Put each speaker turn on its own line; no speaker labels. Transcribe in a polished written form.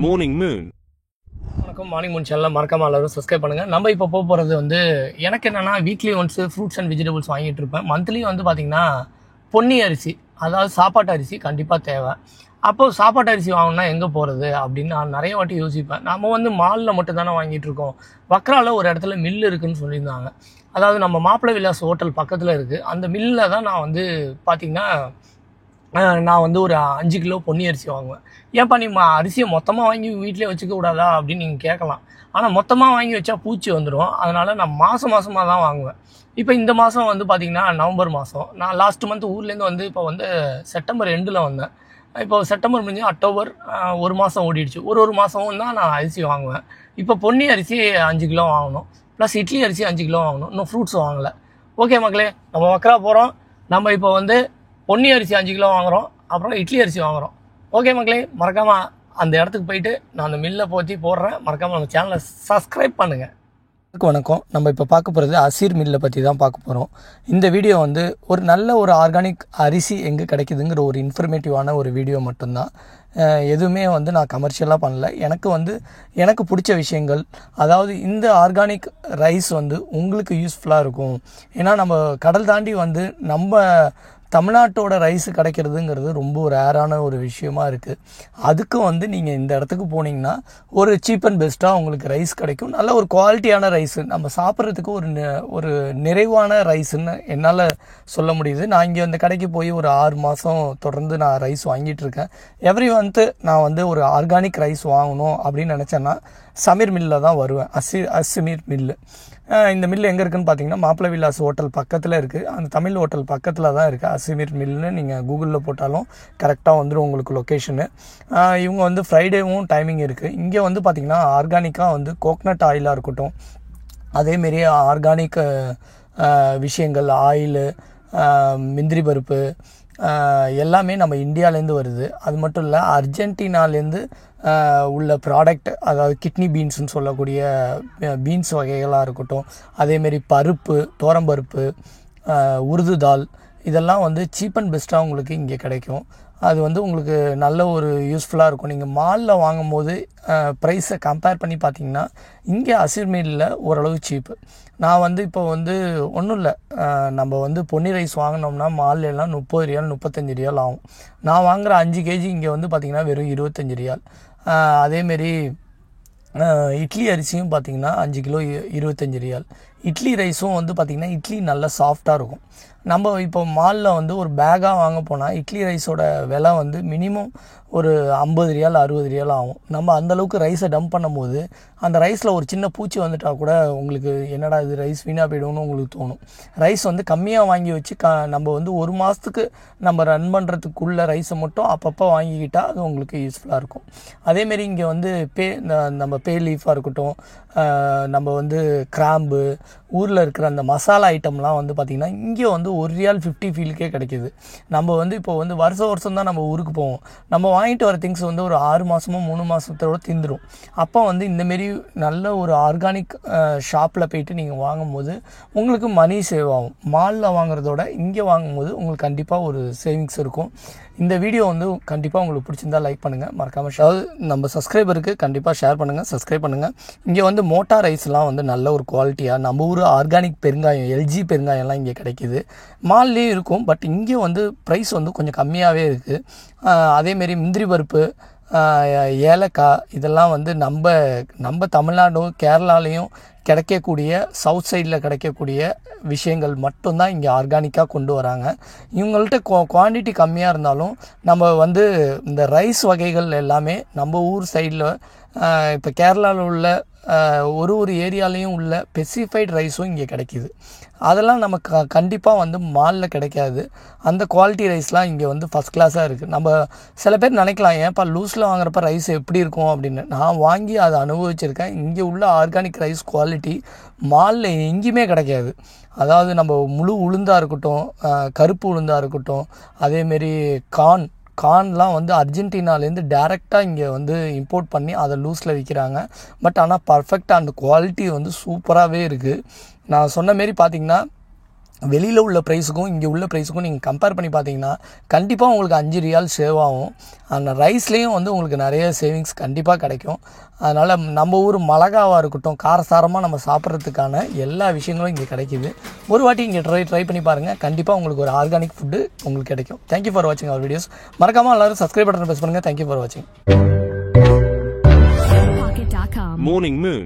Morning Moon.
வணக்கம். Morning Moon சேனலில் மறக்காம எல்லாரும் சப்ஸ்கிரைப் பண்ணுங்கள். நம்ம இப்போ போகிறது வந்து எனக்கு என்னென்னா weekly once fruits and vegetables வாங்கிட்டு இருப்பேன். மந்த்லி வந்து பார்த்திங்கன்னா பொன்னி அரிசி, அதாவது சாப்பாட்டு அரிசி கண்டிப்பாக தேவை. அப்போது சாப்பாட்டு அரிசி வாங்கினா எங்கே போகிறது அப்படின்னு நான் நிறைய வாட்டி யோசிப்பேன். நம்ம வந்து மாலில் மட்டும் தானே வாங்கிட்டு இருக்கோம். வக்ராவில் ஒரு இடத்துல மில் இருக்குதுன்னு சொல்லியிருந்தாங்க. அதாவது நம்ம மாப்பிள்ளை விலாஸ் ஹோட்டல் பக்கத்தில் இருக்குது. அந்த மில்லில் தான் நான் வந்து பார்த்திங்கன்னா நான் வந்து ஒரு 5 கிலோ பொன்னி அரிசி வாங்குவேன். ஏன்ப்பா நீ அரிசியை மொத்தமாக வாங்கி வீட்டிலே வச்சுக்க கூடாதா அப்படின்னு நீங்கள் கேட்கலாம். ஆனால் மொத்தமாக வாங்கி வச்சா பூச்சி வந்துடும். அதனால் நான் மாதமாக தான் வாங்குவேன். இப்போ இந்த மாதம் வந்து பார்த்திங்கன்னா நவம்பர் மாதம். நான் லாஸ்ட் மந்த் ஊர்லேருந்து வந்து இப்போ வந்து செப்டம்பர் எண்டில் வந்தேன். இப்போ செப்டம்பர் முடிஞ்சு அக்டோபர் ஒரு மாதம் ஓடிடுச்சு. ஒரு மாதமும் தான் நான் அரிசி வாங்குவேன். இப்போ பொன்னி அரிசி 5 கிலோ வாங்கணும், ப்ளஸ் இட்லி அரிசி 5 கிலோ வாங்கணும். இன்னும் ஃப்ரூட்ஸ் வாங்கலை. ஓகே மக்களே, நம்ம வக்ரா போகிறோம். நம்ம இப்போ வந்து பொன்னி அரிசி 5 கிலோ வாங்குகிறோம், அப்புறம் இட்லி அரிசி வாங்குகிறோம். ஓகே மக்களே, மறக்காமல் அந்த இடத்துக்கு போயிட்டு நான் அந்த மில்லை பற்றி போடுறேன். மறக்காமல் நம்ம சேனலை சப்ஸ்கிரைப் பண்ணுங்கள். வணக்கம். நம்ம இப்போ பார்க்க போகிறது அசீர் மில்லை பற்றி தான் பார்க்க போகிறோம். இந்த வீடியோ வந்து ஒரு நல்ல ஒரு ஆர்கானிக் அரிசி எங்கே கிடைக்குதுங்கிற ஒரு இன்ஃபர்மேட்டிவான ஒரு வீடியோ மட்டும்தான். எதுவுமே வந்து நான் கமர்ஷியலாக பண்ணல. எனக்கு பிடிச்ச விஷயங்கள், அதாவது இந்த ஆர்கானிக் ரைஸ் வந்து உங்களுக்கு யூஸ்ஃபுல்லாக இருக்கும். ஏன்னா நம்ம கடல் தாண்டி வந்து நம்ம தமிழ்நாட்டோட ரைஸ் கிடைக்கிறதுங்கிறது ரொம்ப ரேரான ஒரு விஷயமா இருக்குது. அதுக்கு வந்து நீங்கள் இந்த இடத்துக்கு போனீங்கன்னா ஒரு சீப் அண்ட் பெஸ்ட்டாக உங்களுக்கு ரைஸ் கிடைக்கும். நல்ல ஒரு குவாலிட்டியான ரைஸு, நம்ம சாப்பிட்றதுக்கு ஒரு நிறைவான ரைஸுன்னு என்னால் சொல்ல முடியுது. நான் இங்கே அந்த கடைக்கு போய் ஒரு 6 மாதம் தொடர்ந்து நான் ரைஸ் வாங்கிட்டு இருக்கேன். எவ்ரி மந்த்து நான் வந்து ஒரு ஆர்கானிக் ரைஸ் வாங்கணும் அப்படின்னு நினச்சேன்னா சமீர் மில்லில் தான் வருவேன். அசீர் மில்லு. இந்த மில்லு எங்கே இருக்குதுன்னு பார்த்தீங்கன்னா மாப்பிள்ளை விலாஸ் ஹோட்டல் பக்கத்தில் இருக்குது. அந்த தமிழ் ஹோட்டல் பக்கத்தில் தான் இருக்குது அசீர் மில்லுன்னு. நீங்கள் கூகுளில் போட்டாலும் கரெக்டாக வந்துடும் உங்களுக்கு லொக்கேஷனு. இவங்க வந்து ஃப்ரைடேவும் டைமிங் இருக்குது. இங்கே வந்து பார்த்திங்கன்னா ஆர்கானிக்காக வந்து கோக்னட் ஆயிலாக இருக்கட்டும், அதேமாரி ஆர்கானிக் விஷயங்கள், ஆயிலு, முந்திரி பருப்பு எல்லாமே நம்ம இந்தியாவிலேருந்து வருது. அது மட்டும் இல்லை, அர்ஜென்டினாலேருந்து உள்ள ப்ராடக்ட், அதாவது கிட்னி பீன்ஸ்னு சொல்லக்கூடிய பீன்ஸ் வகைகளாக இருக்கட்டும், அதேமாரி பருப்பு, தோரம்பருப்பு, உருது தால், இதெல்லாம் வந்து சீப் அண்ட் பெஸ்ட்டாக உங்களுக்கு இங்கே கிடைக்கும். அது வந்து உங்களுக்கு நல்ல ஒரு யூஸ்ஃபுல்லாக இருக்கும். நீங்கள் மாலில் வாங்கும் போது ப்ரைஸை கம்பேர் பண்ணி பார்த்தீங்கன்னா இங்கே அசீர் மில்லில் ஓரளவு சீப்பு. நான் வந்து இப்போ வந்து ஒன்றும் இல்லை, நம்ம வந்து பொன்னி ரைஸ் வாங்கினோம்னா மால்லாம் 30 ரியால் 35 ரியால் ஆகும். நான் வாங்குகிற 5 கேஜி இங்கே வந்து பார்த்திங்கன்னா வெறும் 25 ரியால். அதேமாரி இட்லி அரிசியும் பார்த்திங்கன்னா 5 கிலோ 25 ரியால். இட்லி ரைஸும் வந்து பார்த்திங்கன்னா இட்லி நல்லா சாஃப்டாக இருக்கும். நம்ம இப்போ மாலில் வந்து ஒரு பேக்காக வாங்க போனால் இட்லி ரைஸோட விலை வந்து மினிமம் ஒரு 50 ரியால் 60 ரியால் ஆகும். நம்ம அந்தளவுக்கு ரைஸை டம்ப் பண்ணும்போது அந்த ரைஸில் ஒரு சின்ன பூச்சி வந்துட்டால் கூட உங்களுக்கு என்னடா இது ரைஸ் வீணாக போய்டும்னு உங்களுக்கு தோணும். ரைஸ் வந்து கம்மியாக வாங்கி வச்சு நம்ம வந்து ஒரு மாதத்துக்கு நம்ம ரன் பண்ணுறதுக்குள்ள ரைஸை மட்டும் அப்பப்போ வாங்கிக்கிட்டால் அது உங்களுக்கு யூஸ்ஃபுல்லாக இருக்கும். அதேமாரி இங்கே வந்து நம்ம பே லீஃபாக இருக்கட்டும், நம்ம வந்து கிராம்பு, ஊரில் இருக்கிற அந்த மசாலா ஐட்டம்லாம் வந்து பார்த்திங்கன்னா இங்கே வந்து 1 ரியால் 50 ஃபீலுக்கே கிடைக்கிது. நம்ம வந்து இப்போ வந்து வருஷம் தான் நம்ம ஊருக்கு போவோம். நம்ம வாங்கிட்டு வர திங்ஸ் வந்து ஒரு 6 மாதமோ 3 மாதத்தோட திந்துடும். அப்போ வந்து இந்தமாரி நல்ல ஒரு ஆர்கானிக் ஷாப்பில் போய்ட்டு நீங்கள் வாங்கும்போது உங்களுக்கு மணி சேவ் ஆகும். மாலில் வாங்குறதோட இங்கே வாங்கும்போது உங்களுக்கு கண்டிப்பாக ஒரு சேவிங்ஸ் இருக்கும். இந்த வீடியோ வந்து கண்டிப்பாக உங்களுக்கு பிடிச்சிருந்தா லைக் பண்ணுங்கள், மறக்காமல் அதாவது நம்ம சப்ஸ்கிரைபருக்கு கண்டிப்பாக ஷேர் பண்ணுங்கள், சப்ஸ்கிரைப் பண்ணுங்கள். இங்கே வந்து மோட்டா ரைஸ்லாம் வந்து நல்ல ஒரு குவாலிட்டியாக நம்ம ஊர் ஆர்கானிக் பெருங்காயம், எல்ஜி பெருங்காயம்லாம் இங்கே கிடைக்கிது. மால்லேயும் இருக்கும், பட் இங்கே வந்து ப்ரைஸ் வந்து கொஞ்சம் கம்மியாகவே இருக்குது. அதேமாரி முந்திரி பருப்பு, ஏலக்காய், இதெல்லாம் வந்து நம்ம தமிழ்நாடும் கேரளாலையும் கிடைக்கக்கூடிய சவுத் சைடில் கிடைக்கக்கூடிய விஷயங்கள் மட்டும்தான் இங்கே ஆர்கானிக்காக கொண்டு வராங்க. இவங்கள்ட்ட குவான்டிட்டி கம்மியாக இருந்தாலும் நம்ம வந்து இந்த ரைஸ் வகைகள் எல்லாமே நம்ம ஊர் சைடில், இப்போ கேரளாவில் உள்ள ஒரு ஏரியாலையும் உள்ள ஸ்பெசிஃபைட் ரைஸும் இங்கே கிடைக்கிது. அதெல்லாம் நமக்கு கண்டிப்பாக வந்து மாலில் கிடைக்காது. அந்த குவாலிட்டி ரைஸ்லாம் இங்கே வந்து ஃபஸ்ட் கிளாஸாக இருக்குது. நம்ம சில பேர் நினைக்கலாம், ஏன்ப்பா லூஸில் வாங்குறப்ப ரைஸ் எப்படி இருக்கும் அப்படின்னு. நான் வாங்கி அதை அனுபவிச்சிருக்கேன். இங்கே உள்ள ஆர்கானிக் ரைஸ் குவாலிட்டி மாலில் எங்கேயுமே கிடைக்காது. அதாவது நம்ம முழு உளுந்தாக இருக்கட்டும், கருப்பு உளுந்தாக இருக்கட்டும், அதேமாரி கார்ன்லாம் வந்து அர்ஜென்டினாலேருந்து டேரெக்டாக இங்கே வந்து இம்போர்ட் பண்ணி அதை லூஸில் விற்கிறாங்க. பட் ஆனால் பர்ஃபெக்டாக அந்த குவாலிட்டி வந்து சூப்பராகவே இருக்குது. நான் சொன்ன மாரி பார்த்திங்கன்னா வெளியில் உள்ள ப்ரைஸுக்கும் இங்கே உள்ள ப்ரைஸுக்கும் நீங்கள் கம்பேர் பண்ணி பார்த்தீங்கன்னா கண்டிப்பாக உங்களுக்கு 5 ரியால் சேவ் ஆகும். அந்த ரைஸ்லேயும் வந்து உங்களுக்கு நிறைய சேவிங்ஸ் கண்டிப்பாக கிடைக்கும். அதனால் நம்ம ஊர் மிளகாவாக இருக்கட்டும், காரசாரமாக நம்ம சாப்பிட்றதுக்கான எல்லா விஷயங்களும் இங்கே கிடைக்கிது. ஒரு வாட்டி இங்கே ட்ரை பண்ணி பாருங்கள். கண்டிப்பாக உங்களுக்கு ஒரு ஆர்கானிக் ஃபுட்டு உங்களுக்கு கிடைக்கும். தேங்க்யூ ஃபார் வாட்சிங் அவர் வீடியோஸ். மறக்காமல் எல்லோரும் சப்ஸ்கிரைப் பட்டன் ப்ரெஸ் பண்ணுங்கள். தேங்க்யூ ஃபார் வாட்சிங்.
Morning Moon.